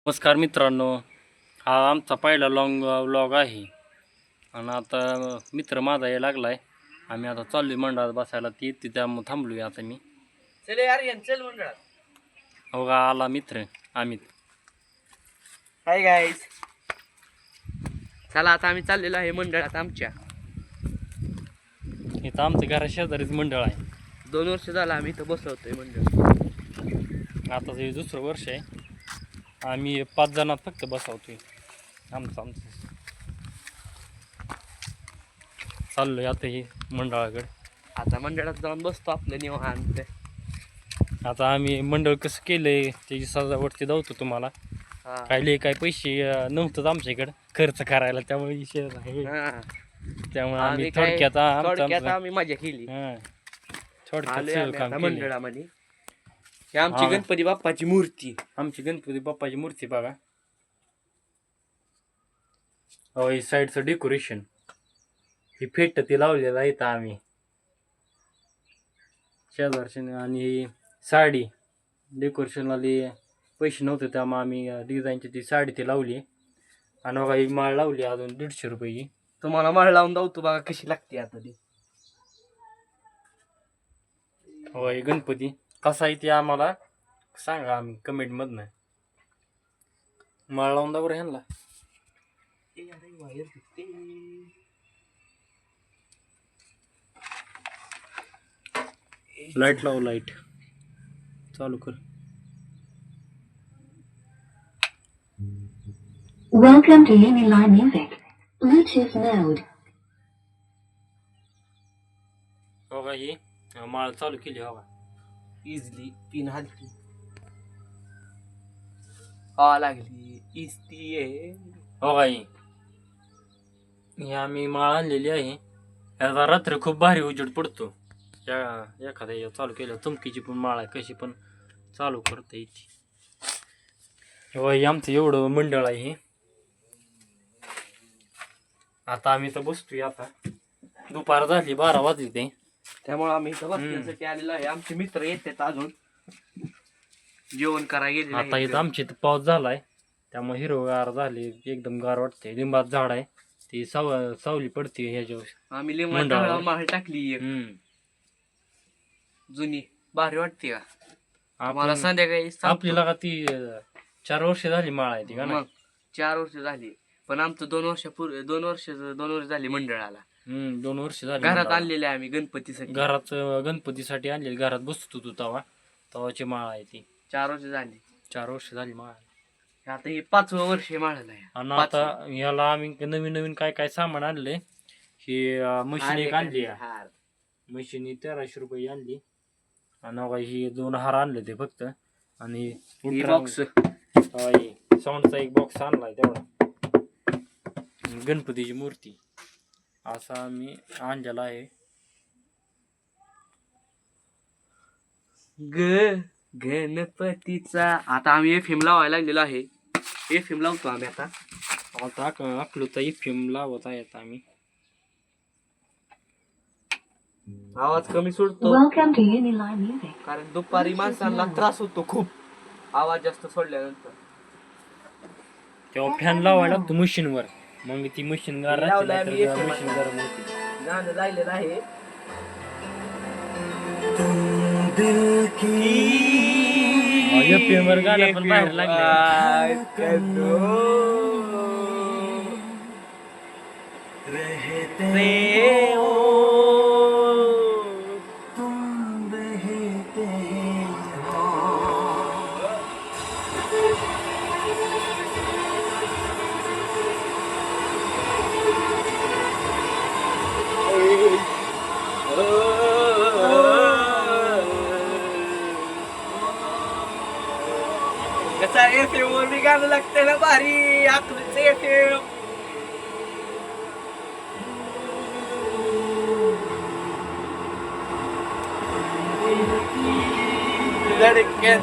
नमस्कार मित्रांनो, हा आमचा पहिला लॉंग व्लॉग आहे. आणि आता मित्र माझा यायला लागलाय. आम्ही आता चाललोय मंडळात बसायला. ती येते त्यामुळे थांबलोय आता मी. चल यार चल मंडळात. हो का आला मित्र अमित. हाय गाईज, चला आता आम्ही चाललेलो आहे मंडळात आमच्या. इथं आमचं घरा शेजारीच मंडळ आहे. 2 वर्ष झालं आम्ही इथं बसवतोय मंडळ. आता हे दुसरं वर्ष आहे. आम्ही 5 जणात फक्त बसवतोय. आमचं चाललोय आता हे मंडळाकडे. आता मंडळात जाऊन बसतो आपलं निवांत. आता आम्ही मंडळ कसं केलंय त्याची सजावटची दावतो तुम्हाला. काय पैसे नव्हतंच आमच्याकडे खर्च करायला, त्यामुळे विषय आहे. त्यामुळे आम्ही थोडक्यात आम्ही मजा केली. थोडक्यात मंडळामध्ये ही आमची गणपती बाप्पाची मूर्ती. आमची गणपती बाप्पाची मूर्ती बघा. हो, साईडचं डेकोरेशन ही फेट ती लावलेलं आहे. आम्ही शेजारचे आणि साडी डेकोरेशनवाली पैसे नव्हते त्यामुळे आम्ही डिझाईनची ती साडी ती लावली. आणि बघा ही माळ लावली अजून 150 रुपयाची. तुम्हाला माळ लावून दावतो बघा कशी लागते आता ती. हो, हे गणपती कसा आहे ते आम्हाला सांगा आम्ही कमेंट मधनं. माळ लावून दावर ह्यांना. लाईट लाव, लाईट चालू कर. Welcome to Uniline Music. Bluetooth mode. हो का ही माळ चालू केली. हो का इझली पिन हलकी हा लागली इस्ती. हो का ही आम्ही माळ आणलेली आहे. याचा रात्र खूप भारी उजेड पडतो. एखाद्या चालू केलं चमकीची पण माळ आहे, कशी पण चालू करता येते. हो, हे आमचं एवढं मंडळ आहे. आता आम्ही तर बसतोय. आता दुपार झाली 12 वाजले ते, त्यामुळे आम्ही इथं बसण्यासाठी आलेलो आहे. आमचे मित्र येतात अजून जेवण करायला गेले. आता इथं आमच्या इथं पाऊस झालाय त्यामुळे हिरवगार झाले, एकदम गार वाटते. लिंबात झाड आहे ती सावली पडते ह्याच्यावर. आम्ही लिंबाला माळ टाकली एक जुनी, भारी वाटते का मला. संध्याकाळी आपल्याला का ती 4 वर्ष झाली माळ आहे ती का ना. 4 वर्ष झाली, पण आमचं 2 वर्ष झाली मंडळाला. 2 वर्ष झाली. घरात आणलेले आम्ही गणपतीसाठी. गणपतीसाठी आणलेली. घरात बसतो तू तवाची माळ आहे ती. 4 वर्ष झाली. 4 वर्ष झाली माळ. आता हे 5वं वर्ष माळाला आहे. आणि आता याला आम्ही नवीन काय सामान आणलंय. ही मशीन एक आणली. मशीन 1300 रुपये आणली. आणि ही 2 हार आणले ते फक्त. आणि बॉक्स साऊंडचा एक बॉक्स आणलाय तेवढा. गणपतीची मूर्ती असा आम्ही आणलेला आहे. गणपतीचा आता आम्ही FM लावायला लागलेलो आहे. FM लावतो आम्ही आता. अकलूचा FM लावत आहे आता आम्ही. आवाज कमी सोडतो Welcome to Uniline Music. कारण दुपारी माणसांना त्रास होतो खूप आवाज जास्त सोडल्यानंतर. तेव्हा फॅन लावायला लागतो मशीनवर, मग ती मशीन गरम होती. गाणं लागलेलं आहे. FM वर गाणं पण बाहेर लागले. कसा FM वर मी गाणं लागतंय ना भारी. अकलूजचं FM. धडकन